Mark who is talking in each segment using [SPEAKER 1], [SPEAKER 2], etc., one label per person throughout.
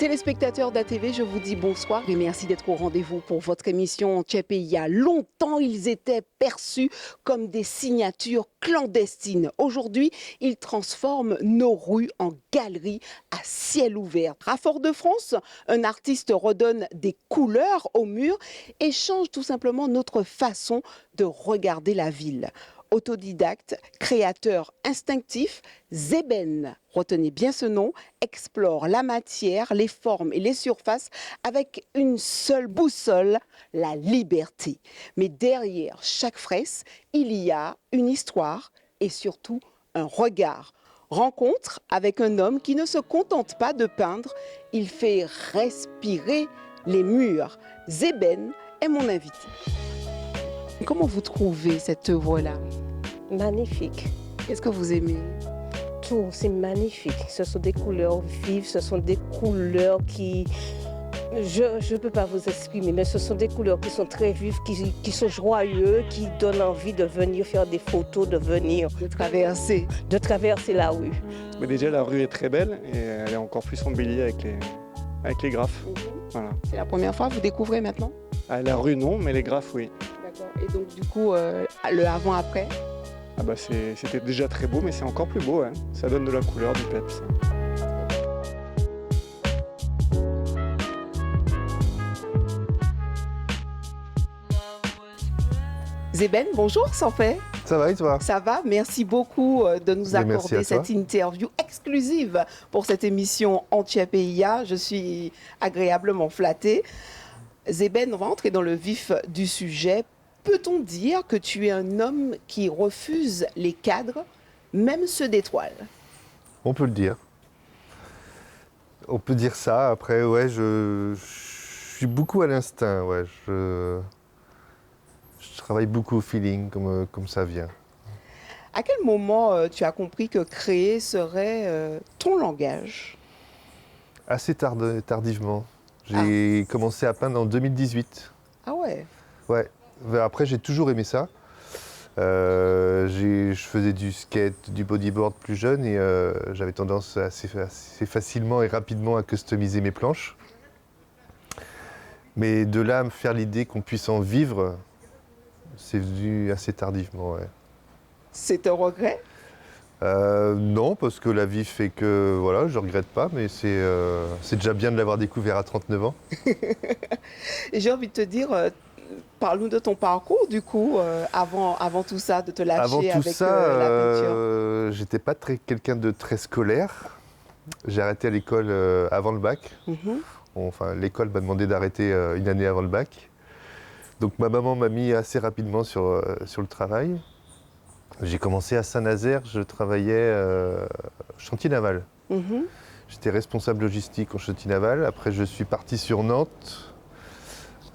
[SPEAKER 1] Téléspectateurs d'ATV, je vous dis bonsoir et merci d'être au rendez-vous pour votre émission Anthiapeya. Longtemps, ils étaient perçus comme des signatures clandestines. Aujourd'hui, ils transforment nos rues en galeries à ciel ouvert. À Fort-de-France, un artiste redonne des couleurs aux murs et change tout simplement notre façon de regarder la ville. Autodidacte, créateur instinctif, Zeben, retenez bien ce nom, explore la matière, les formes et les surfaces avec une seule boussole, la liberté. Mais derrière chaque fresque, il y a une histoire et surtout un regard. Rencontre avec un homme qui ne se contente pas de peindre, il fait respirer les murs. Zeben est mon invité. Comment vous trouvez cette œuvre-là?
[SPEAKER 2] Magnifique.
[SPEAKER 1] Qu'est-ce que vous aimez?
[SPEAKER 2] Tout, c'est magnifique. Ce sont des couleurs vives, ce sont des couleurs qui... Je ne peux pas vous exprimer, mais ce sont des couleurs qui sont très vives, qui sont joyeuses, qui donnent envie de venir faire des photos, de venir...
[SPEAKER 1] De traverser.
[SPEAKER 2] De traverser la rue.
[SPEAKER 3] Mais déjà, la rue est très belle et elle est encore plus embellie avec les graphes. Voilà.
[SPEAKER 1] C'est la première fois que vous découvrez maintenant?
[SPEAKER 3] La rue, non, mais les graphes, oui.
[SPEAKER 1] D'accord. Et donc, du coup, le avant-après?
[SPEAKER 3] Ah bah c'était déjà très beau, mais c'est encore plus beau. Hein. Ça donne de la couleur, du peps.
[SPEAKER 1] Zeben, bonjour, ça fait?
[SPEAKER 4] Ça va et toi?
[SPEAKER 1] Ça va, merci beaucoup de nous accorder cette interview exclusive pour cette émission Anthiapeya. Je suis agréablement flattée. Zeben, on va entrer dans le vif du sujet. Peut-on dire que tu es un homme qui refuse les cadres, même ceux d'étoiles?
[SPEAKER 4] On peut le dire. On peut dire ça. Après, ouais, je suis beaucoup à l'instinct. Ouais. Je travaille beaucoup au feeling, comme ça vient.
[SPEAKER 1] À quel moment tu as compris que créer serait ton langage?
[SPEAKER 4] Assez tardivement. J'ai commencé à peindre en 2018.
[SPEAKER 1] Ah ouais?
[SPEAKER 4] Ouais. Après, j'ai toujours aimé ça. Je faisais du skate, du bodyboard plus jeune et j'avais tendance assez facilement et rapidement à customiser mes planches. Mais de là à me faire l'idée qu'on puisse en vivre, c'est venu assez tardivement. Ouais.
[SPEAKER 1] C'est un regret?
[SPEAKER 4] Non, parce que la vie fait que voilà, je ne regrette pas, mais c'est déjà bien de l'avoir découvert à 39 ans.
[SPEAKER 1] J'ai envie de te dire, parle-nous de ton parcours du coup, avant tout ça, de te lâcher
[SPEAKER 4] avant tout
[SPEAKER 1] avec
[SPEAKER 4] ça,
[SPEAKER 1] la peinture.
[SPEAKER 4] J'étais pas quelqu'un de très scolaire. J'ai arrêté à l'école avant le bac. Enfin, l'école m'a demandé d'arrêter une année avant le bac. Donc ma maman m'a mis assez rapidement sur le travail. J'ai commencé à Saint-Nazaire, je travaillais chantier naval. J'étais responsable logistique en chantier naval. Après, je suis parti sur Nantes,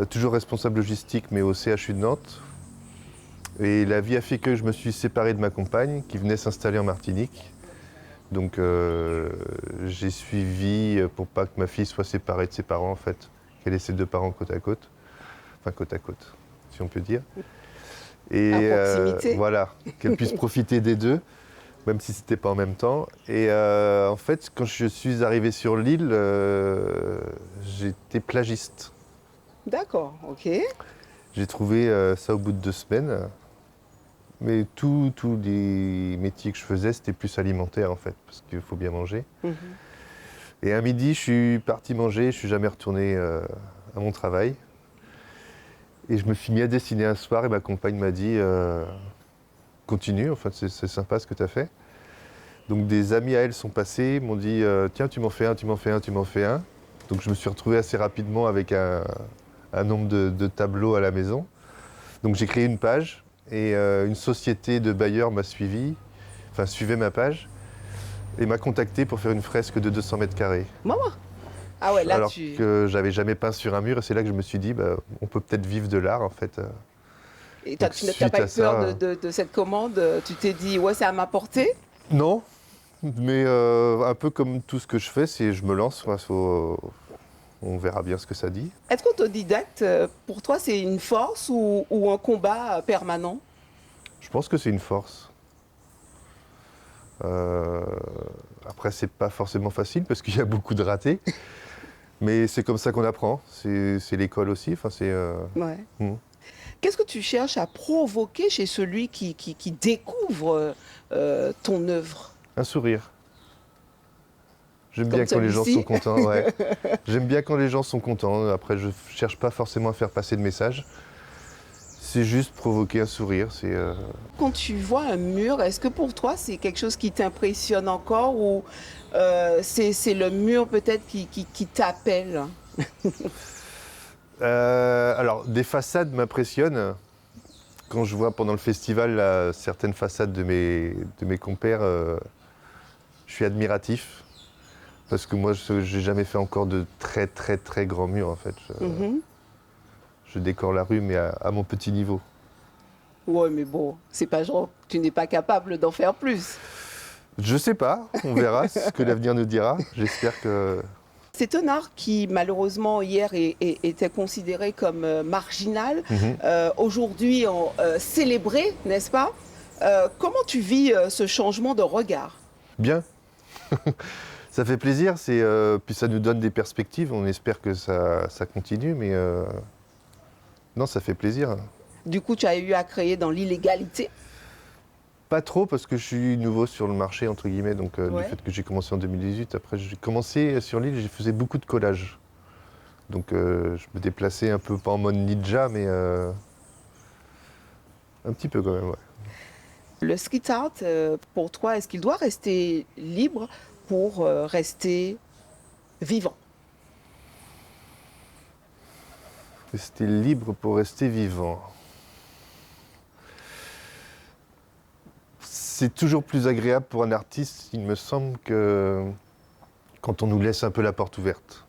[SPEAKER 4] toujours responsable logistique, mais au CHU de Nantes. Et la vie a fait que je me suis séparé de ma compagne, qui venait s'installer en Martinique. Donc, j'ai suivi, pour pas que ma fille soit séparée de ses parents, en fait, qu'elle ait ses deux parents côte à côte. Enfin, côte à côte, si on peut dire. Et voilà, qu'elle puisse profiter des deux, même si c'était pas en même temps. Et en fait, quand je suis arrivé sur l'île, j'étais plagiste.
[SPEAKER 1] D'accord, ok.
[SPEAKER 4] J'ai trouvé ça au bout de 2 semaines. Mais tous les métiers que je faisais, c'était plus alimentaire en fait, parce qu'il faut bien manger. Et un midi, je suis parti manger, je suis jamais retourné à mon travail. Et je me suis mis à dessiner un soir et ma compagne m'a dit continue, en fait c'est sympa ce que tu as fait. Donc des amis à elle sont passés, m'ont dit tiens tu m'en fais un, tu m'en fais un, tu m'en fais un. Donc je me suis retrouvé assez rapidement avec un nombre de tableaux à la maison. Donc j'ai créé une page et une société de bailleurs m'a suivi, enfin suivait ma page et m'a contacté pour faire une fresque de 200 mètres carrés.
[SPEAKER 1] Maman. Ah ouais, là,
[SPEAKER 4] alors que j'avais jamais peint sur un mur et c'est là que je me suis dit on peut peut-être vivre de l'art en fait.
[SPEAKER 1] Et tu n'as pas eu peur de cette commande? Tu t'es dit ouais, c'est à ma portée?
[SPEAKER 4] Non, mais un peu comme tout ce que je fais, c'est je me lance, on verra bien ce que ça dit.
[SPEAKER 1] Être autodidacte, pour toi, c'est une force ou un combat permanent?
[SPEAKER 4] Je pense que c'est une force. Après, c'est pas forcément facile parce qu'il y a beaucoup de ratés. Mais c'est comme ça qu'on apprend. C'est l'école aussi. Enfin,
[SPEAKER 1] Ouais.
[SPEAKER 4] Mm.
[SPEAKER 1] Qu'est-ce que tu cherches à provoquer chez celui qui découvre ton œuvre?
[SPEAKER 4] un sourire. J'aime
[SPEAKER 1] Comme
[SPEAKER 4] bien quand les gens
[SPEAKER 1] celui-ci.
[SPEAKER 4] sont contents. Ouais. J'aime bien quand les gens sont contents. Après, je cherche pas forcément à faire passer de message. C'est juste provoquer un sourire.
[SPEAKER 1] Quand tu vois un mur, est-ce que pour toi c'est quelque chose qui t'impressionne encore ou c'est le mur peut-être qui t'appelle?
[SPEAKER 4] Alors, des façades m'impressionnent. Quand je vois pendant le festival là, certaines façades de mes compères, je suis admiratif. Parce que moi, je n'ai jamais fait encore de très très très grands murs en fait.
[SPEAKER 1] Mhm.
[SPEAKER 4] Je décore la rue, mais à mon petit niveau.
[SPEAKER 1] Ouais, mais bon, c'est pas genre tu n'es pas capable d'en faire plus.
[SPEAKER 4] Je sais pas, on verra ce que l'avenir nous dira. J'espère que.
[SPEAKER 1] C'est un art qui malheureusement hier était considéré comme marginal.
[SPEAKER 4] Mhm.
[SPEAKER 1] Aujourd'hui, célébré, n'est-ce pas? Comment tu vis ce changement de regard?
[SPEAKER 4] Bien. Ça fait plaisir, puis ça nous donne des perspectives. On espère que ça continue, mais non, ça fait plaisir.
[SPEAKER 1] Du coup, tu as eu à créer dans l'illégalité.
[SPEAKER 4] Pas trop parce que je suis nouveau sur le marché, entre guillemets, donc
[SPEAKER 1] Ouais.
[SPEAKER 4] du fait que j'ai commencé en 2018. Après, j'ai commencé sur l'île, je faisais beaucoup de collages. Donc je me déplaçais un peu, pas en mode ninja, mais un petit peu quand même, ouais.
[SPEAKER 1] Le street art, pour toi, est-ce qu'il doit rester libre pour rester vivant?
[SPEAKER 4] Rester libre pour rester vivant. C'est toujours plus agréable pour un artiste, il me semble, que quand on nous laisse un peu la porte ouverte.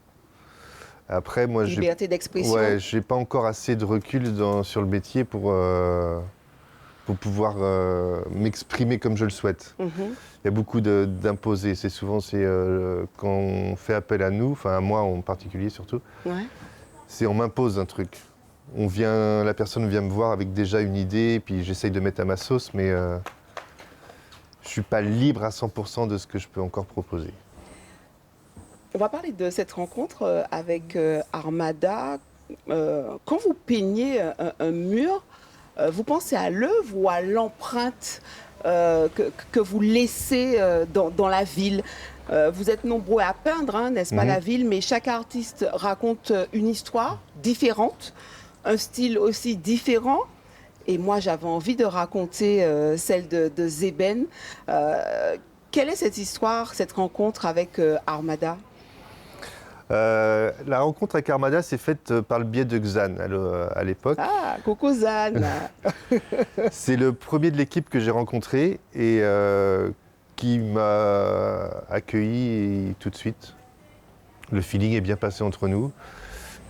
[SPEAKER 4] Après, moi,
[SPEAKER 1] Liberté d'expression.
[SPEAKER 4] ouais, j'ai pas encore assez de recul sur le métier pour pouvoir m'exprimer comme je le souhaite.
[SPEAKER 1] Mhm.
[SPEAKER 4] Il y a beaucoup d'imposés. C'est souvent quand on fait appel à nous, enfin à moi en particulier surtout,
[SPEAKER 1] Ouais.
[SPEAKER 4] on m'impose un truc. La personne vient me voir avec déjà une idée, et puis j'essaye de mettre à ma sauce, mais je suis pas libre à 100% de ce que je peux encore proposer.
[SPEAKER 1] On va parler de cette rencontre avec Armada. Quand vous peignez un mur, vous pensez à l'œuvre ou à l'empreinte que vous laissez dans la ville? Vous êtes nombreux à peindre, hein, n'est-ce pas,
[SPEAKER 4] Mhm.
[SPEAKER 1] la ville, mais chaque artiste raconte une histoire différente, un style aussi différent. Et moi, j'avais envie de raconter celle de Zeben. Quelle est cette histoire, cette rencontre avec Armada?
[SPEAKER 4] La rencontre avec Armada s'est faite par le biais de Xan à l'époque.
[SPEAKER 1] Ah, Coco Zan.
[SPEAKER 4] C'est le premier de l'équipe que j'ai rencontré et qui m'a accueilli tout de suite. Le feeling est bien passé entre nous.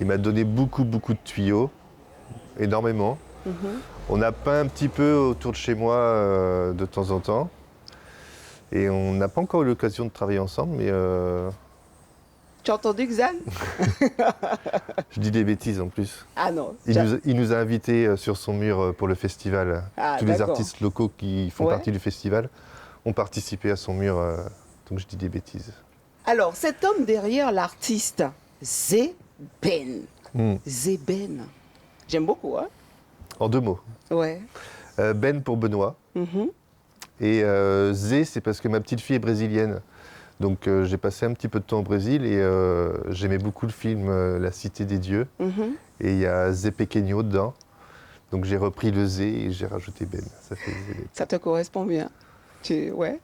[SPEAKER 4] Il m'a donné beaucoup de tuyaux, énormément.
[SPEAKER 1] Mhm.
[SPEAKER 4] On a peint un petit peu autour de chez moi de temps en temps. Et on n'a pas encore eu l'occasion de travailler ensemble, mais
[SPEAKER 1] Tu as entendu Xan?
[SPEAKER 4] je dis des bêtises en plus.
[SPEAKER 1] Ah non.
[SPEAKER 4] Il nous a invités sur son mur pour le festival.
[SPEAKER 1] Ah,
[SPEAKER 4] Tous les
[SPEAKER 1] d'accord.
[SPEAKER 4] artistes locaux qui font
[SPEAKER 1] Ouais.
[SPEAKER 4] partie du festival ont participé à son mur, donc je dis des bêtises.
[SPEAKER 1] Alors, cet homme derrière l'artiste, Zeben. Zeben. J'aime beaucoup, hein?
[SPEAKER 4] En 2 mots.
[SPEAKER 1] Ouais.
[SPEAKER 4] Ben pour Benoît.
[SPEAKER 1] Mhm.
[SPEAKER 4] Et Zé, c'est parce que ma petite fille est brésilienne. Donc j'ai passé un petit peu de temps au Brésil et j'aimais beaucoup le film La Cité des Dieux.
[SPEAKER 1] Mhm.
[SPEAKER 4] Et il y a Zé Pequeño dedans. Donc j'ai repris le Zé et j'ai rajouté Ben. Ça fait Zé.
[SPEAKER 1] Ça te correspond bien. Ouais.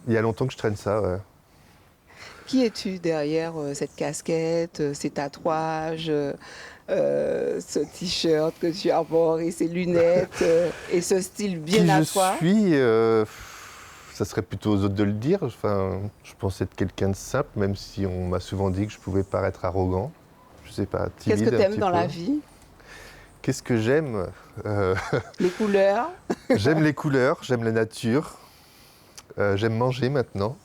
[SPEAKER 4] Il y a longtemps que je traîne ça, ouais.
[SPEAKER 1] Qui es-tu derrière cette casquette, ces tatouages, ce t-shirt que tu arbores et ces lunettes et ce style bien
[SPEAKER 4] Qui
[SPEAKER 1] à
[SPEAKER 4] je
[SPEAKER 1] toi?
[SPEAKER 4] suis, ça serait plutôt aux autres de le dire. Enfin, je pense être quelqu'un de simple, même si on m'a souvent dit que je pouvais paraître arrogant. Je sais pas, timide.
[SPEAKER 1] Qu'est-ce que tu
[SPEAKER 4] un
[SPEAKER 1] aimes
[SPEAKER 4] petit
[SPEAKER 1] dans
[SPEAKER 4] peu.
[SPEAKER 1] la vie?
[SPEAKER 4] Qu'est-ce que j'aime
[SPEAKER 1] Les couleurs?
[SPEAKER 4] J'aime les couleurs, j'aime la nature. J'aime manger maintenant.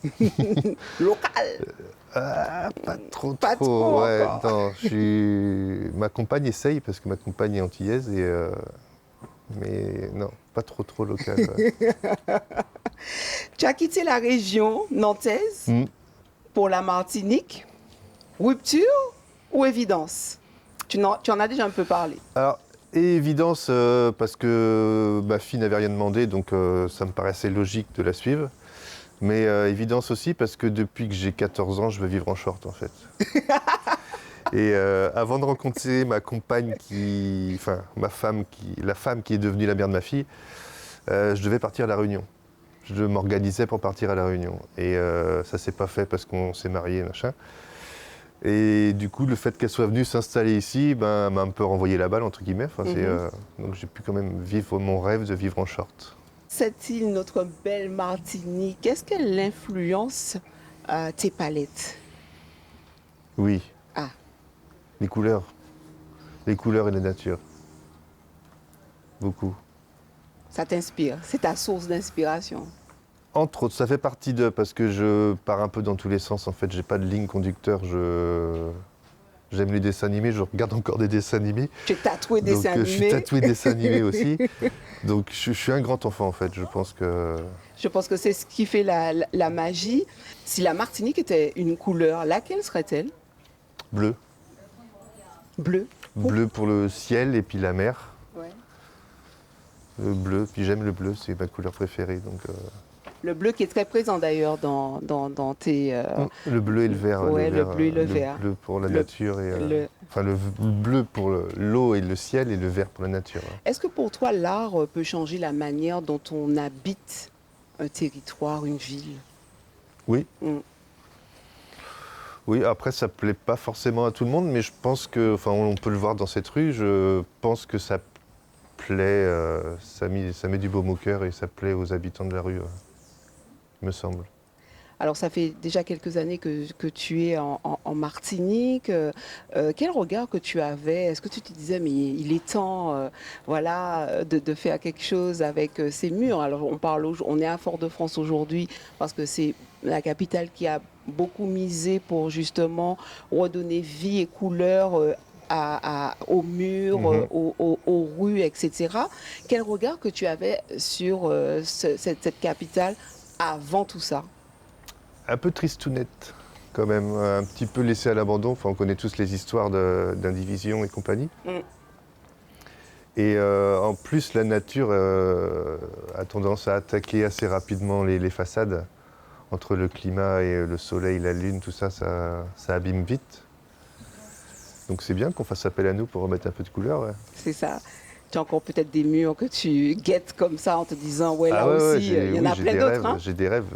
[SPEAKER 1] Local?
[SPEAKER 4] Pas trop,
[SPEAKER 1] Pas trop
[SPEAKER 4] ouais,
[SPEAKER 1] encore.
[SPEAKER 4] non, ma compagne essaye parce que ma compagne est antillaise mais non, pas trop local. Ouais.
[SPEAKER 1] Tu as quitté la région nantaise
[SPEAKER 4] Mm.
[SPEAKER 1] pour la Martinique. Rupture ou évidence? Tu en as déjà un peu parlé.
[SPEAKER 4] Alors, et évidence, parce que ma fille n'avait rien demandé, donc ça me paraissait logique de la suivre. Mais évidence aussi parce que depuis que j'ai 14 ans, je veux vivre en short en fait. Et avant de rencontrer ma compagne la femme qui est devenue la mère de ma fille, je devais partir à La Réunion. Je m'organisais pour partir à La Réunion. Et ça s'est pas fait parce qu'on s'est mariés, machin. Et du coup, le fait qu'elle soit venue s'installer ici, m'a un peu renvoyé la balle, entre guillemets. Donc j'ai pu quand même vivre mon rêve de vivre en short.
[SPEAKER 1] Cette île, notre belle Martinique, qu'est-ce qu'elle influence tes palettes?
[SPEAKER 4] Oui.
[SPEAKER 1] Ah.
[SPEAKER 4] Les couleurs. Les couleurs et la nature. Beaucoup.
[SPEAKER 1] Ça t'inspire, c'est ta source d'inspiration.
[SPEAKER 4] Entre autres, ça fait partie d'eux parce que je pars un peu dans tous les sens. En fait, j'ai pas de ligne conducteur. J'aime les dessins animés, je regarde encore des dessins animés.
[SPEAKER 1] Tu es tatoué dessins animés.
[SPEAKER 4] Je suis tatoué dessins animés aussi. Donc je suis un grand enfant en fait. Je pense que
[SPEAKER 1] c'est ce qui fait la magie. Si la Martinique était une couleur, laquelle serait-elle?
[SPEAKER 4] bleu.
[SPEAKER 1] Bleu.
[SPEAKER 4] Bleu pour le ciel et puis la mer.
[SPEAKER 1] Ouais.
[SPEAKER 4] Le bleu, puis j'aime le bleu, c'est ma couleur préférée. Donc,
[SPEAKER 1] Le bleu qui est très présent d'ailleurs dans tes...
[SPEAKER 4] le bleu et le vert.
[SPEAKER 1] Ouais, le bleu et le vert.
[SPEAKER 4] Le bleu pour la nature. Et, Enfin, le bleu pour l'eau et le ciel et le vert pour la nature.
[SPEAKER 1] Est-ce que pour toi, l'art peut changer la manière dont on habite un territoire, une ville?
[SPEAKER 4] Oui.
[SPEAKER 1] Mm.
[SPEAKER 4] Oui, après, ça plaît pas forcément à tout le monde, mais je pense que, enfin, on peut le voir dans cette rue, je pense que ça plaît, ça met du baume au cœur et ça plaît aux habitants de la rue, me semble.
[SPEAKER 1] Alors, ça fait déjà quelques années que tu es en Martinique. Quel regard que tu avais? Est-ce que tu te disais, mais il est temps de faire quelque chose avec ces murs? Alors, on est à Fort-de-France aujourd'hui parce que c'est la capitale qui a beaucoup misé pour justement redonner vie et couleur aux murs, aux rues, etc. Quel regard que tu avais sur cette capitale avant tout ça?
[SPEAKER 4] Un peu tristounette, quand même, un petit peu laissé à l'abandon. Enfin, on connaît tous les histoires d'indivision et compagnie. Mm. Et en plus, la nature a tendance à attaquer assez rapidement les façades. Entre le climat et le soleil, la lune, tout ça, ça abîme vite. Donc c'est bien qu'on fasse appel à nous pour remettre un peu de couleur. Ouais.
[SPEAKER 1] C'est ça. Tu as encore peut-être des murs que tu guettes comme ça en te disant, ouais, là aussi, il y en a plein d'autres. Hein.
[SPEAKER 4] J'ai des rêves.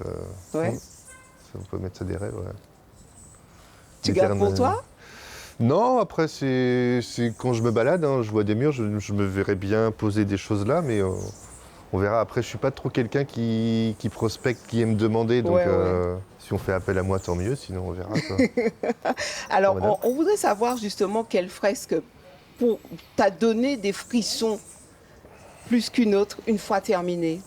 [SPEAKER 1] Ouais.
[SPEAKER 4] On peut mettre ça des rêves, ouais.
[SPEAKER 1] Tu gardes pour toi?
[SPEAKER 4] Non, après, c'est quand je me balade, hein, je vois des murs, je me verrais bien poser des choses là, mais on verra. Après, je suis pas trop quelqu'un qui prospecte, qui aime demander, donc si on fait appel à moi, tant mieux, sinon on verra. Quoi.
[SPEAKER 1] Alors, on voudrait savoir justement quelle fresque t'a donné des frissons plus qu'une autre une fois terminée.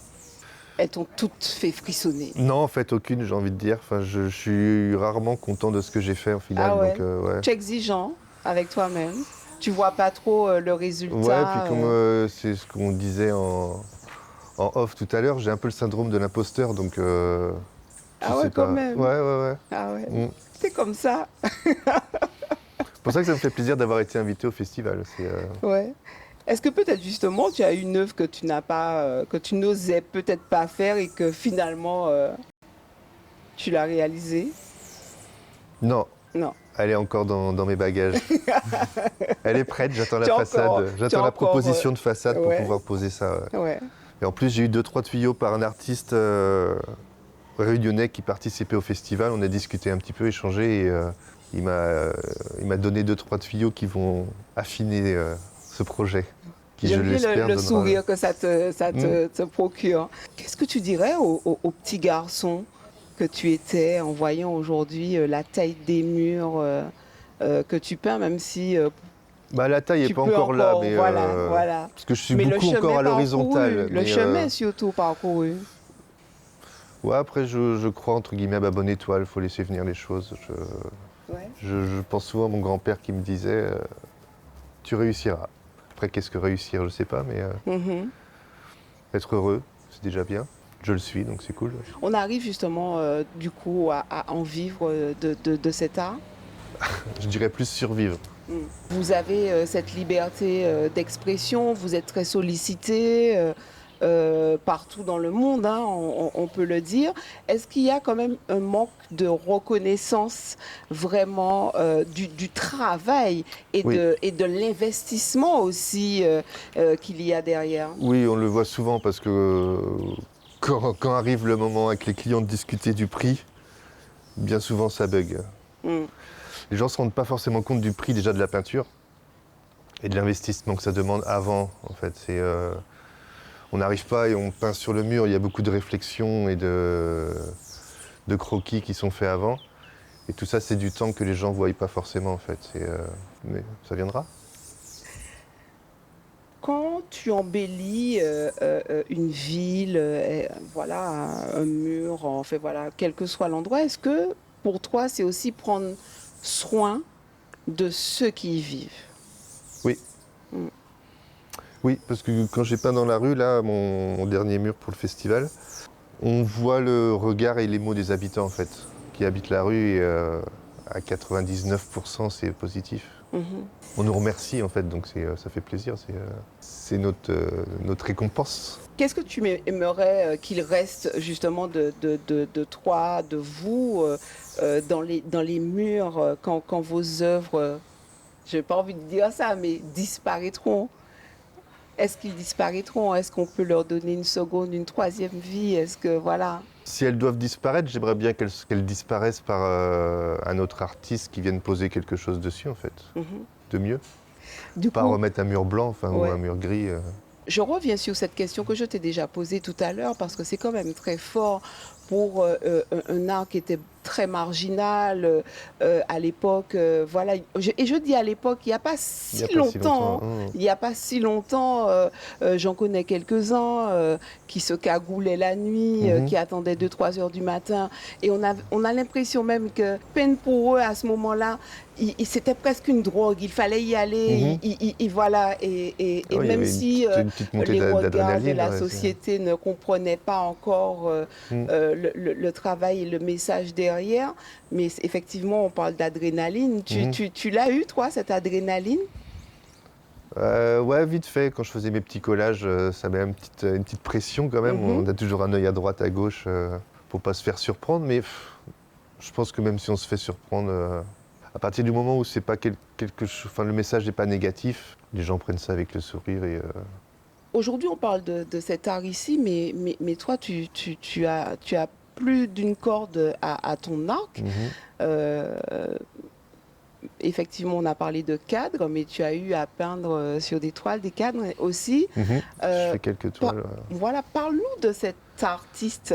[SPEAKER 1] Elles t'ont toutes fait frissonner? Non,
[SPEAKER 4] en fait, aucune, j'ai envie de dire. Enfin, je suis rarement content de ce que j'ai fait au final.
[SPEAKER 1] Ah ouais.
[SPEAKER 4] Donc, ouais.
[SPEAKER 1] Tu es exigeant avec toi-même. Tu vois pas trop le résultat.
[SPEAKER 4] Ouais, puis comme c'est ce qu'on disait en off tout à l'heure, j'ai un peu le syndrome de l'imposteur, donc
[SPEAKER 1] ah ouais, quand même.
[SPEAKER 4] Ouais.
[SPEAKER 1] Ah ouais. C'est comme ça.
[SPEAKER 4] C'est pour ça que ça me fait plaisir d'avoir été invité au festival.
[SPEAKER 1] Ouais. Est-ce que peut-être justement tu as une œuvre que tu n'as pas, que tu n'osais peut-être pas faire et que finalement tu l'as réalisée?
[SPEAKER 4] Non.
[SPEAKER 1] Non.
[SPEAKER 4] Elle est encore dans mes bagages. Elle est prête, j'attends la façade. J'attends la proposition de façade pour pouvoir poser ça.
[SPEAKER 1] Ouais.
[SPEAKER 4] Et en plus, j'ai eu 2-3 tuyaux par un artiste réunionnais qui participait au festival. On a discuté un petit peu, échangé et il m'a donné 2-3 tuyaux qui vont affiner ce projet.
[SPEAKER 1] J'aime bien le sourire que ça te procure. Qu'est-ce que tu dirais au petit garçon que tu étais en voyant aujourd'hui la taille des murs que tu peins, même si...
[SPEAKER 4] la taille n'est pas encore là, mais
[SPEAKER 1] voilà.
[SPEAKER 4] parce que je suis beaucoup encore à l'horizontale.
[SPEAKER 1] Le chemin surtout parcouru.
[SPEAKER 4] Ouais, après je crois entre guillemets à bonne étoile, il faut laisser venir les choses. Je pense souvent à mon grand-père qui me disait tu réussiras. Après qu'est-ce que réussir, je ne sais pas, mais être heureux, c'est déjà bien. Je le suis, donc c'est cool.
[SPEAKER 1] On arrive justement du coup à en vivre de cet art?
[SPEAKER 4] je dirais plus survivre.
[SPEAKER 1] Vous avez cette liberté d'expression, vous êtes très sollicité partout dans le monde, hein, on peut le dire. Est-ce qu'il y a quand même un manque de reconnaissance vraiment du travail et,
[SPEAKER 4] Oui.
[SPEAKER 1] et de l'investissement aussi qu'il y a derrière?
[SPEAKER 4] Oui, on le voit souvent parce que quand arrive le moment avec les clients de discuter du prix, bien souvent ça bug.
[SPEAKER 1] Mm.
[SPEAKER 4] Les gens ne se rendent pas forcément compte du prix déjà de la peinture et de l'investissement que ça demande avant. En fait, on n'arrive pas et on peint sur le mur. Il y a beaucoup de réflexions et de croquis qui sont faits avant. Et tout ça, c'est du temps que les gens ne voient pas forcément en fait. Mais ça viendra.
[SPEAKER 1] Quand tu embellis une ville, voilà, un mur, en fait, voilà, quel que soit l'endroit, est-ce que pour toi, c'est aussi prendre soin de ceux qui y vivent?
[SPEAKER 4] Oui.
[SPEAKER 1] Mm.
[SPEAKER 4] Oui, parce que quand j'ai peint dans la rue, là, mon dernier mur pour le festival, on voit le regard et les mots des habitants en fait, qui habitent la rue et à 99% c'est positif.
[SPEAKER 1] Mhm.
[SPEAKER 4] On nous remercie en fait, donc ça fait plaisir, c'est notre récompense.
[SPEAKER 1] Qu'est-ce que tu aimerais qu'il reste justement de toi, de vous, dans les murs, quand vos œuvres, j'ai pas envie de dire ça, mais disparaîtront? Est-ce qu'ils disparaîtront? Est-ce qu'on peut leur donner une seconde, une troisième vie? Est-ce que, voilà.
[SPEAKER 4] Si elles doivent disparaître, j'aimerais bien qu'elles disparaissent par un autre artiste qui vienne poser quelque chose dessus en fait,
[SPEAKER 1] Mhm.
[SPEAKER 4] de mieux.
[SPEAKER 1] Du
[SPEAKER 4] Pas
[SPEAKER 1] coup,
[SPEAKER 4] remettre un mur blanc
[SPEAKER 1] Ouais.
[SPEAKER 4] ou un mur gris.
[SPEAKER 1] je reviens sur cette question que je t'ai déjà posée tout à l'heure parce que c'est quand même très fort pour un art qui était très marginal à l'époque. Voilà. Et je dis à l'époque, il n'y a pas
[SPEAKER 4] Il y a
[SPEAKER 1] si
[SPEAKER 4] pas si
[SPEAKER 1] longtemps.
[SPEAKER 4] longtemps.
[SPEAKER 1] Il n'y a pas si longtemps, j'en connais quelques-uns qui se cagoulaient la nuit,
[SPEAKER 4] Mhm.
[SPEAKER 1] qui attendaient 2-3 heures du matin. Et on a l'impression même que peine pour eux à ce moment-là, c'était presque une drogue. Il fallait y aller. Voilà. Et
[SPEAKER 4] Ah oui, il y
[SPEAKER 1] même
[SPEAKER 4] avait
[SPEAKER 1] si
[SPEAKER 4] une petite montée
[SPEAKER 1] les regards de
[SPEAKER 4] d'adrénaline.
[SPEAKER 1] la
[SPEAKER 4] ouais,
[SPEAKER 1] société ne comprenaient pas encore le travail et le message derrière, mais effectivement, on parle d'adrénaline. Tu l'as eu, toi, cette adrénaline?
[SPEAKER 4] Ouais, vite fait, quand je faisais mes petits collages, ça met une petite pression quand même.
[SPEAKER 1] Mhm.
[SPEAKER 4] On a toujours un œil à droite, à gauche, pour pas se faire surprendre. Mais je pense que même si on se fait surprendre, à partir du moment où c'est pas quelque chose, enfin le message n'est pas négatif, les gens prennent ça avec le sourire et
[SPEAKER 1] Aujourd'hui, on parle de cet art ici, mais toi, tu as plus d'une corde à ton arc. Euh, Effectivement, on a parlé de cadres, mais tu as eu à peindre sur des toiles, des cadres aussi.
[SPEAKER 4] je
[SPEAKER 1] Euh,
[SPEAKER 4] fais quelques toiles.
[SPEAKER 1] Voilà, parle-nous de cet artiste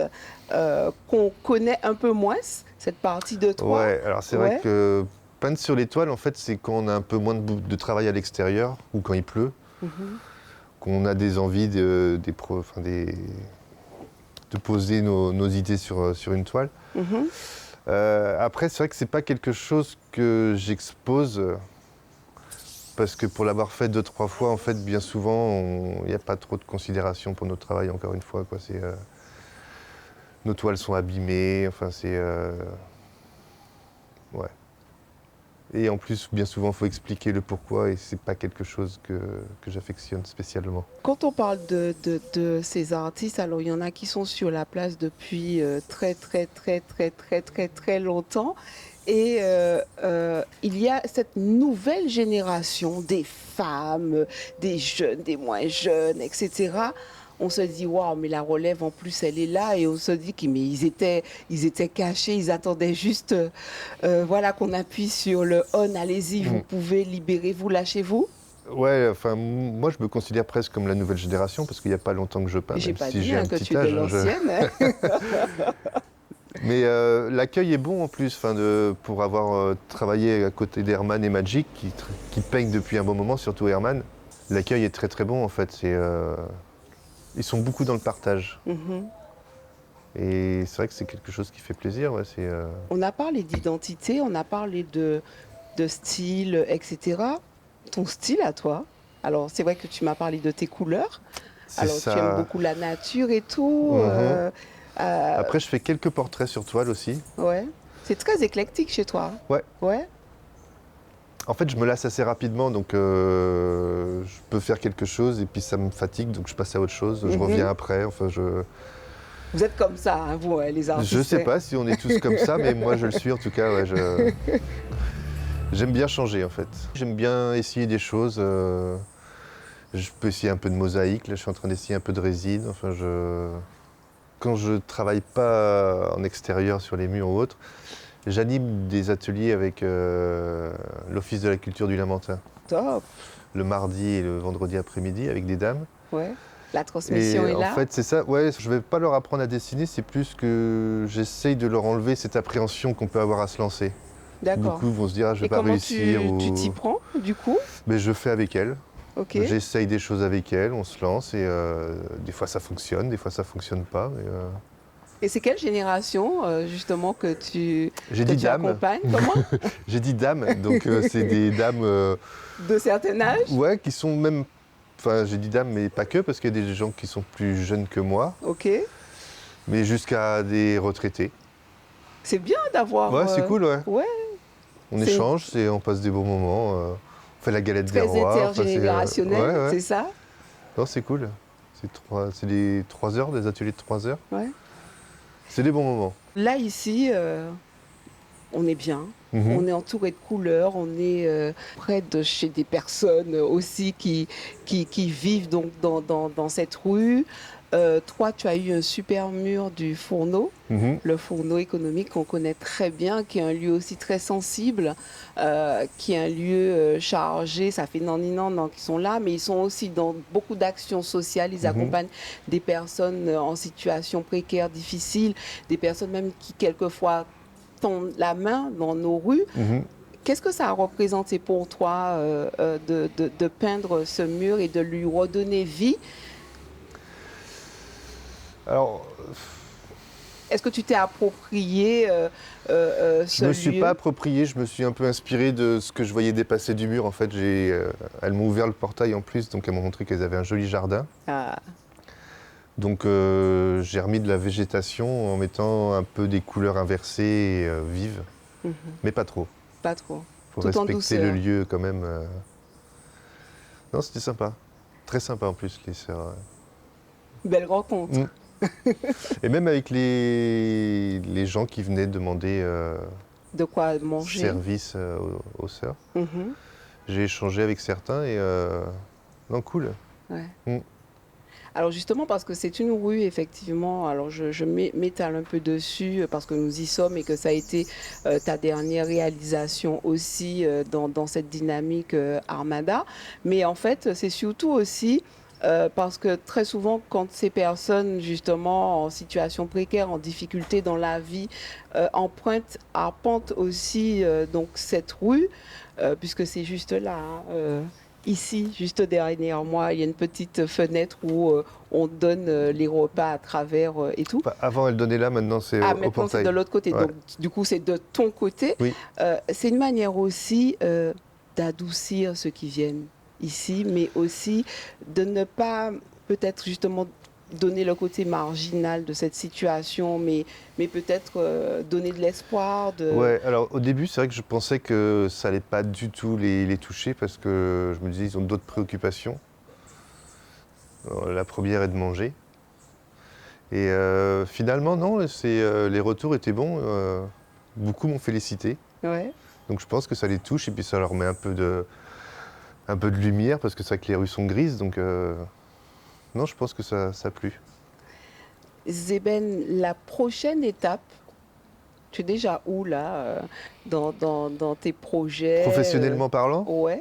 [SPEAKER 1] qu'on connaît un peu moins, cette partie de toi.
[SPEAKER 4] Ouais, alors c'est vrai que peindre sur les toiles, en fait, c'est quand on a un peu moins de travail à l'extérieur ou quand il pleut,
[SPEAKER 1] Mhm.
[SPEAKER 4] qu'on a des envies de poser nos idées sur une toile.
[SPEAKER 1] Mhm.
[SPEAKER 4] Après, c'est vrai que c'est pas quelque chose que j'expose parce que pour l'avoir fait 2-3 fois, en fait, bien souvent, il n'y a pas trop de considération pour notre travail. Encore une fois, quoi. Nos toiles sont abîmées. Enfin, ouais. Et en plus, bien souvent, il faut expliquer le pourquoi et c'est pas quelque chose que j'affectionne spécialement.
[SPEAKER 1] Quand on parle de ces artistes, alors il y en a qui sont sur la place depuis très longtemps. Et il y a cette nouvelle génération des femmes, des jeunes, des moins jeunes, etc. On se dit, waouh, mais la relève en plus, elle est là. Et on se dit qu'ils étaient cachés, ils attendaient juste voilà, qu'on appuie sur le on, allez-y, vous pouvez, libérez-vous, lâchez-vous.
[SPEAKER 4] Ouais, enfin, moi, je me considère presque comme la nouvelle génération parce qu'il n'y a pas longtemps que je peins.
[SPEAKER 1] J'ai
[SPEAKER 4] même
[SPEAKER 1] pas
[SPEAKER 4] si
[SPEAKER 1] dit
[SPEAKER 4] j'ai un
[SPEAKER 1] que
[SPEAKER 4] petit
[SPEAKER 1] tu es de
[SPEAKER 4] âge,
[SPEAKER 1] l'ancienne.
[SPEAKER 4] Mais l'accueil est bon en plus, pour avoir travaillé à côté d'Herman et Magic, qui peignent depuis un bon moment, surtout Herman. L'accueil est très très bon en fait. Ils sont beaucoup dans le partage.
[SPEAKER 1] Mhm.
[SPEAKER 4] Et c'est vrai que c'est quelque chose qui fait plaisir. Ouais,
[SPEAKER 1] On a parlé d'identité, on a parlé de style, etc. Ton style à toi. Alors, c'est vrai que tu m'as parlé de tes couleurs.
[SPEAKER 4] c'est
[SPEAKER 1] Alors,
[SPEAKER 4] ça.
[SPEAKER 1] tu aimes beaucoup la nature et tout.
[SPEAKER 4] Mhm. Après, je fais quelques portraits sur toile aussi.
[SPEAKER 1] Ouais. C'est très éclectique chez toi.
[SPEAKER 4] Ouais.
[SPEAKER 1] Ouais.
[SPEAKER 4] En fait, je me lasse assez rapidement, donc je peux faire quelque chose et puis ça me fatigue, donc je passe à autre chose. Je reviens après. Enfin,
[SPEAKER 1] Vous êtes comme ça, hein, vous, les artistes.
[SPEAKER 4] je sais pas si on est tous comme ça, mais moi je le suis en tout cas. Ouais, j'aime bien changer en fait. J'aime bien essayer des choses. Je peux essayer un peu de mosaïque. Là, je suis en train d'essayer un peu de résine. Enfin, quand je travaille pas en extérieur sur les murs ou autre, j'anime des ateliers avec l'Office de la culture du Lamentin.
[SPEAKER 1] Top.
[SPEAKER 4] Le mardi et le vendredi après-midi avec des dames.
[SPEAKER 1] Ouais. La transmission est là.
[SPEAKER 4] En fait, c'est ça. Ouais, je vais pas leur apprendre à dessiner, c'est plus que j'essaye de leur enlever cette appréhension qu'on peut avoir à se lancer.
[SPEAKER 1] D'accord.
[SPEAKER 4] Du coup, ils vont se dire, ah, je vais
[SPEAKER 1] Et
[SPEAKER 4] pas
[SPEAKER 1] comment
[SPEAKER 4] réussir.
[SPEAKER 1] tu t'y prends, du coup?
[SPEAKER 4] Mais je fais avec elles.
[SPEAKER 1] Ok.
[SPEAKER 4] J'essaye des choses avec elles, on se lance et des fois ça fonctionne, des fois ça fonctionne pas.
[SPEAKER 1] Et c'est quelle génération, justement, que tu accompagnes? Comment?
[SPEAKER 4] J'ai dit dames, donc c'est des dames.
[SPEAKER 1] De certain âge?
[SPEAKER 4] Ouais, qui sont même. Enfin, j'ai dit dames, mais pas que, parce qu'il y a des gens qui sont plus jeunes que moi.
[SPEAKER 1] Ok.
[SPEAKER 4] Mais jusqu'à des retraités.
[SPEAKER 1] C'est bien d'avoir.
[SPEAKER 4] Ouais, c'est cool, ouais.
[SPEAKER 1] Ouais.
[SPEAKER 4] On échange, on passe des bons moments. On fait la galette des rois.
[SPEAKER 1] Très intergénérationnel, c'est ça?
[SPEAKER 4] Non, c'est cool. C'est des 3 heures, des ateliers de 3 heures.
[SPEAKER 1] Ouais.
[SPEAKER 4] C'est des bons moments.
[SPEAKER 1] Là, ici, on est bien. On est entouré de couleurs, on est près de chez des personnes aussi qui vivent donc dans cette rue. Toi, tu as eu un super mur du Fourneau, le Fourneau économique qu'on connaît très bien, qui est un lieu aussi très sensible, qui est un lieu chargé. Ça fait non, qui sont là, mais ils sont aussi dans beaucoup d'actions sociales. Ils accompagnent des personnes en situation précaire, difficile, des personnes même qui quelquefois tendent la main dans nos rues. Qu'est-ce que ça a représenté pour toi de peindre ce mur et de lui redonner vie?
[SPEAKER 4] Alors,
[SPEAKER 1] est-ce que tu t'es approprié ce
[SPEAKER 4] je ne me suis
[SPEAKER 1] lieu?
[SPEAKER 4] pas approprié, je me suis un peu inspiré de ce que je voyais dépasser du mur. En fait, elles m'ont ouvert le portail en plus, donc elles m'ont montré qu'elles avaient un joli jardin.
[SPEAKER 1] Ah.
[SPEAKER 4] Donc j'ai remis de la végétation en mettant un peu des couleurs inversées et vives, mais pas trop.
[SPEAKER 1] Pas trop.
[SPEAKER 4] Faut
[SPEAKER 1] Tout en
[SPEAKER 4] respecter
[SPEAKER 1] douceur.
[SPEAKER 4] le lieu quand même. Non, c'était sympa. Très sympa en plus, les sœurs.
[SPEAKER 1] Belle rencontre.
[SPEAKER 4] Et même avec les gens qui venaient demander
[SPEAKER 1] De quoi manger.
[SPEAKER 4] service aux sœurs. J'ai échangé avec certains et non, cool.
[SPEAKER 1] Ouais. Alors justement parce que c'est une rue effectivement, alors je m'étale un peu dessus parce que nous y sommes et que ça a été ta dernière réalisation aussi dans cette dynamique Armada, mais en fait c'est surtout aussi parce que très souvent, quand ces personnes, justement, en situation précaire, en difficulté dans la vie, arpentent aussi donc cette rue, puisque c'est juste là, ici, juste derrière moi, il y a une petite fenêtre où on donne les repas à travers et tout.
[SPEAKER 4] Enfin, avant, elle donnait là, maintenant c'est au
[SPEAKER 1] Maintenant,
[SPEAKER 4] portail.
[SPEAKER 1] c'est de l'autre côté.
[SPEAKER 4] Ouais.
[SPEAKER 1] Donc, du coup, c'est de ton côté.
[SPEAKER 4] Oui.
[SPEAKER 1] C'est une manière aussi d'adoucir ceux qui viennent ici, mais aussi de ne pas peut-être justement donner le côté marginal de cette situation, mais peut-être donner de l'espoir.
[SPEAKER 4] Ouais, alors au début, c'est vrai que je pensais que ça allait pas du tout les toucher parce que je me disais ils ont d'autres préoccupations. Alors, la première est de manger. Et finalement, non, les retours étaient bons. Beaucoup m'ont félicité.
[SPEAKER 1] Ouais.
[SPEAKER 4] Donc je pense que ça les touche et puis ça leur met un peu de lumière parce que c'est vrai que les rues sont grises. Donc non, je pense que ça a plu.
[SPEAKER 1] Zében, la prochaine étape, tu es déjà où là dans tes projets
[SPEAKER 4] Professionnellement parlant,
[SPEAKER 1] Ouais.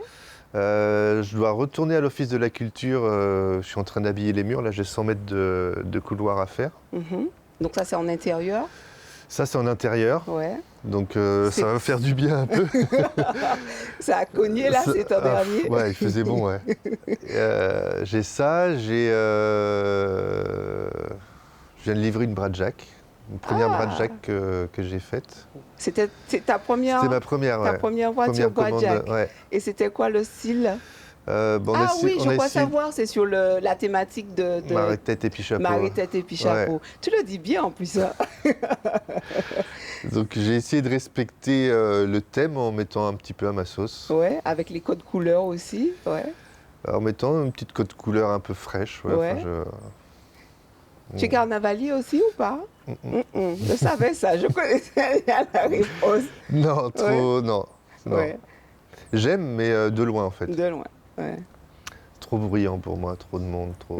[SPEAKER 4] je dois retourner à l'Office de la culture. Je suis en train d'habiller les murs. Là, j'ai 100 mètres de couloir à faire.
[SPEAKER 1] Donc ça, c'est en intérieur.
[SPEAKER 4] Ça, c'est en intérieur.
[SPEAKER 1] Ouais.
[SPEAKER 4] Donc ça va me faire du bien un peu.
[SPEAKER 1] Ça a cogné là, c'est ton dernier.
[SPEAKER 4] Ouais, il faisait bon, ouais. J'ai ça, je viens de livrer une Bradjack. Une première Bradjack que j'ai faite.
[SPEAKER 1] C'est ta première.
[SPEAKER 4] C'était ma première,
[SPEAKER 1] Ta
[SPEAKER 4] ouais.
[SPEAKER 1] première voiture
[SPEAKER 4] Première commande,
[SPEAKER 1] Bradjack.
[SPEAKER 4] ouais.
[SPEAKER 1] Et c'était quoi le style? Oui, je crois savoir, c'est sur la thématique de
[SPEAKER 4] Marée tête et puis chapeau.
[SPEAKER 1] Marée tête et puis chapeau. Ouais. Tu le dis bien en plus. Hein.
[SPEAKER 4] Donc j'ai essayé de respecter le thème en mettant un petit peu à ma sauce.
[SPEAKER 1] Ouais, avec les codes couleurs aussi. Ouais.
[SPEAKER 4] En mettant une petite code couleur un peu fraîche. Ouais.
[SPEAKER 1] Tu es carnavalier aussi ou pas? Je savais ça, je connaissais la réponse.
[SPEAKER 4] Non, trop, non.
[SPEAKER 1] Ouais.
[SPEAKER 4] J'aime, mais de loin en fait.
[SPEAKER 1] De loin, ouais.
[SPEAKER 4] Trop bruyant pour moi, trop de monde, trop.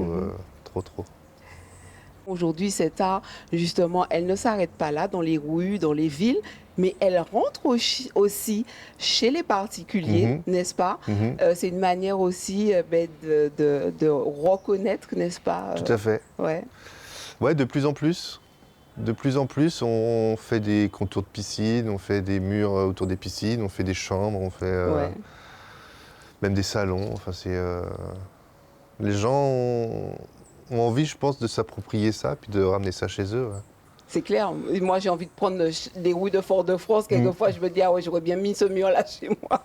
[SPEAKER 1] Aujourd'hui, cet art, justement, elle ne s'arrête pas là, dans les rues, dans les villes, mais elle rentre aussi chez les particuliers, n'est-ce pas? C'est une manière aussi de reconnaître, n'est-ce pas?
[SPEAKER 4] Tout à fait. Ouais, de plus en plus. De plus en plus, on fait des contours de piscine, on fait des murs autour des piscines, on fait des chambres, on fait même des salons. Enfin, les gens ont envie, je pense, de s'approprier ça, puis de ramener ça chez eux. Ouais.
[SPEAKER 1] C'est clair. Moi, j'ai envie de prendre les rues de Fort-de-France. Quelquefois, je me dis, j'aurais bien mis ce mur-là chez moi.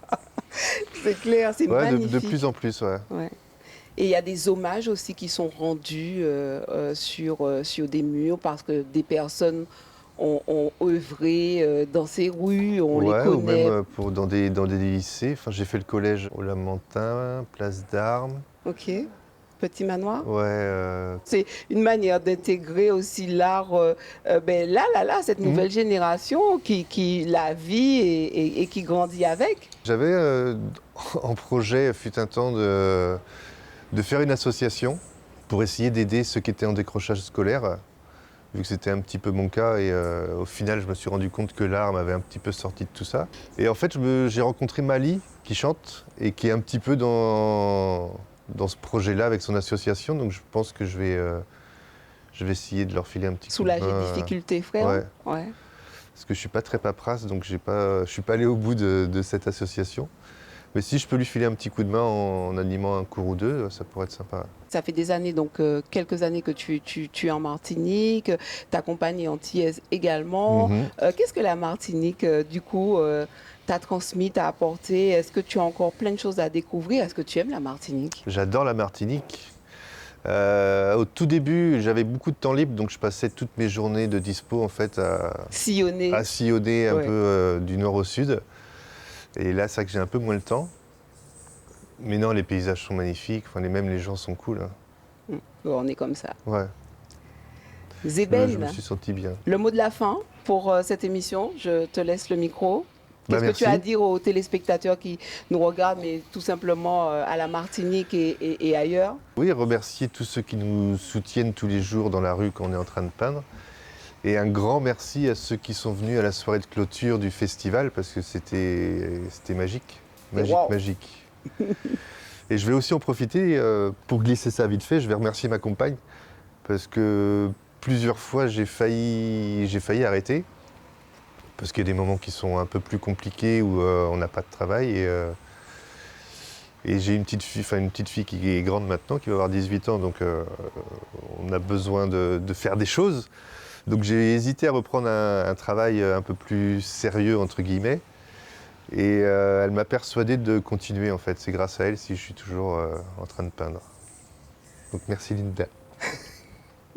[SPEAKER 1] C'est clair, c'est magnifique.
[SPEAKER 4] De plus en plus, ouais.
[SPEAKER 1] Et il y a des hommages aussi qui sont rendus sur des murs parce que des personnes ont œuvré dans ces rues, on les connaît.
[SPEAKER 4] Ou même dans des lycées. Enfin, j'ai fait le collège au Lamentin, place d'Armes.
[SPEAKER 1] Ok. Petit manoir.
[SPEAKER 4] Ouais.
[SPEAKER 1] C'est une manière d'intégrer aussi l'art, cette nouvelle génération qui la vit et qui grandit avec.
[SPEAKER 4] J'avais en projet, fut un temps, de faire une association pour essayer d'aider ceux qui étaient en décrochage scolaire, vu que c'était un petit peu mon cas. Et au final, je me suis rendu compte que l'art m'avait un petit peu sorti de tout ça. Et en fait, j'ai rencontré Mali, qui chante, et qui est un petit peu dans ce projet-là avec son association. Donc je pense que je vais essayer de leur filer un petit coup de main.
[SPEAKER 1] Soulager les difficultés, frère.
[SPEAKER 4] Ouais.
[SPEAKER 1] Parce
[SPEAKER 4] que je ne suis pas très paperasse, donc je ne suis pas allé au bout de cette association. Mais si je peux lui filer un petit coup de main en animant un cours ou deux, ça pourrait être sympa.
[SPEAKER 1] Ça fait des années, donc quelques années que tu es en Martinique, ta compagne est antillaise également. Qu'est-ce que la Martinique, du coup, t'a transmis, t'a apporté? Est-ce que tu as encore plein de choses à découvrir? Est-ce que tu aimes la Martinique?
[SPEAKER 4] J'adore la Martinique. Au tout début, j'avais beaucoup de temps libre, donc je passais toutes mes journées de dispo en fait à sillonner un peu du nord au sud. Et là, c'est vrai que j'ai un peu moins le temps. Mais non, les paysages sont magnifiques. Enfin, même les gens sont cool. Hein.
[SPEAKER 1] On est comme ça.
[SPEAKER 4] Ouais.
[SPEAKER 1] Zébène,
[SPEAKER 4] je me suis senti bien.
[SPEAKER 1] Le mot de la fin pour cette émission. Je te laisse le micro. Qu'est-ce que tu as à dire aux téléspectateurs qui nous regardent, mais tout simplement à la Martinique et ailleurs?
[SPEAKER 4] Oui, remercier tous ceux qui nous soutiennent tous les jours dans la rue quand on est en train de peindre. Et un grand merci à ceux qui sont venus à la soirée de clôture du festival parce que c'était magique. Magique. Et je vais aussi en profiter pour glisser ça vite fait. Je vais remercier ma compagne parce que plusieurs fois j'ai failli arrêter parce qu'il y a des moments qui sont un peu plus compliqués où on n'a pas de travail. Et j'ai une petite fille qui est grande maintenant, qui va avoir 18 ans, donc on a besoin de faire des choses. Donc j'ai hésité à reprendre un travail un peu plus sérieux, entre guillemets. Et elle m'a persuadé de continuer, en fait. C'est grâce à elle si je suis toujours en train de peindre. Donc merci Linda.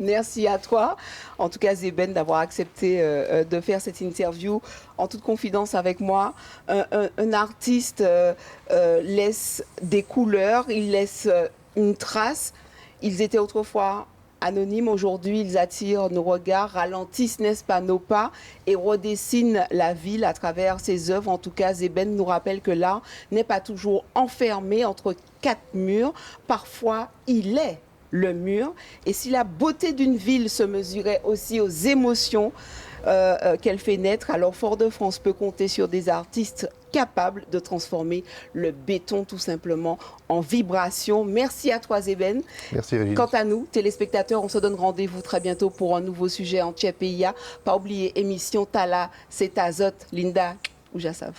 [SPEAKER 1] Merci à toi, en tout cas Zébène, d'avoir accepté de faire cette interview en toute confidence avec moi. Un artiste laisse des couleurs, il laisse une trace. Ils étaient autrefois anonymes, aujourd'hui ils attirent nos regards, ralentissent, n'est-ce pas, nos pas et redessinent la ville à travers ses œuvres. En tout cas, Zébène nous rappelle que l'art n'est pas toujours enfermé entre quatre murs. Parfois, il est le mur. Et si la beauté d'une ville se mesurait aussi aux émotions qu'elle fait naître, alors Fort-de-France peut compter sur des artistes capables de transformer le béton tout simplement en vibration. Merci à toi Zébène.
[SPEAKER 4] Merci Régine.
[SPEAKER 1] Quant à nous, téléspectateurs, on se donne rendez-vous très bientôt pour un nouveau sujet en Tchèpeia. Pas oublier émission Tala, c'est Azot, Linda ou Jassav.